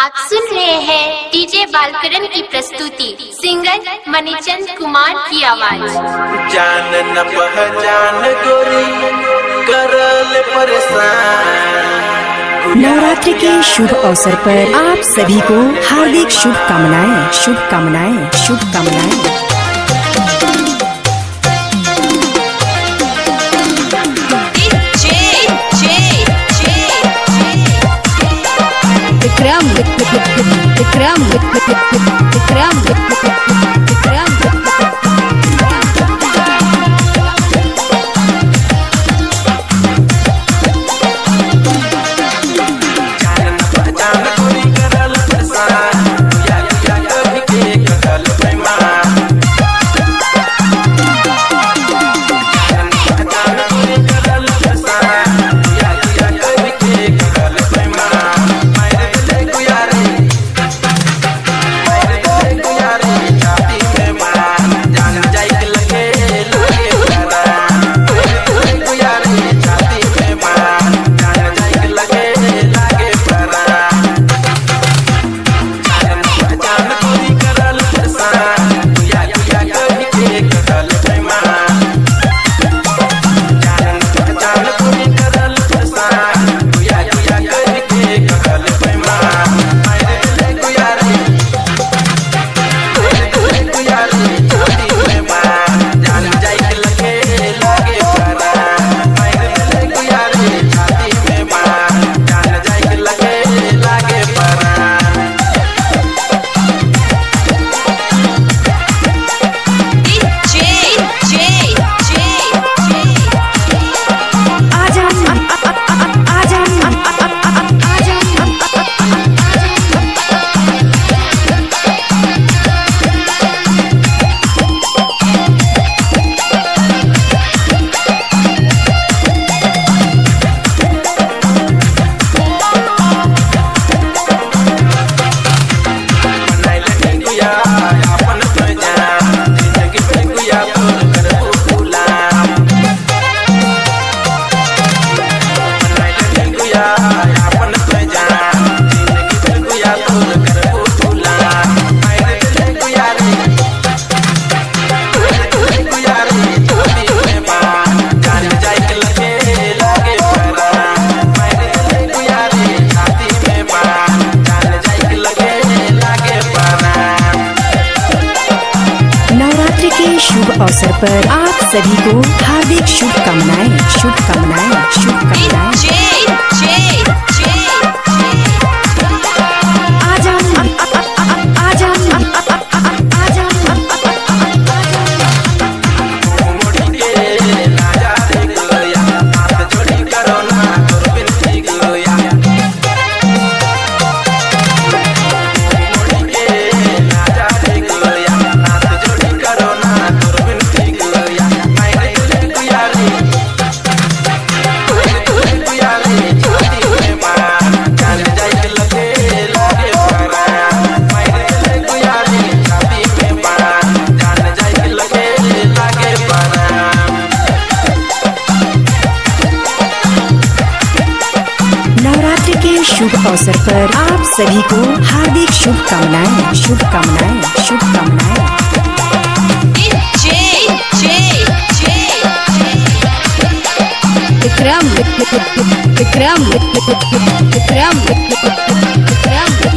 आप सुन रहे हैं डीजे बालकरण की प्रस्तुति, सिंगर मणिचंद कुमार की आवाज। जान न पहचान गोरी करल परेशान। नवरात्रि के शुभ अवसर पर आप सभी को हार्दिक शुभकामनाएं, शुभकामनाएं, शुभकामनाएं। विक्रम विक्रम विक्रम विक्रम शुभ अवसर पर आप सभी को हार्दिक शुभकामनाएं, शुभकामनाएं, शुभकामनाएं। शुभ अवसर पर आप सभी को हार्दिक शुभकामनाएं, शुभकामनाएं, शुभकामनाएं। विक्रम विक्रम विक्रम विक्रम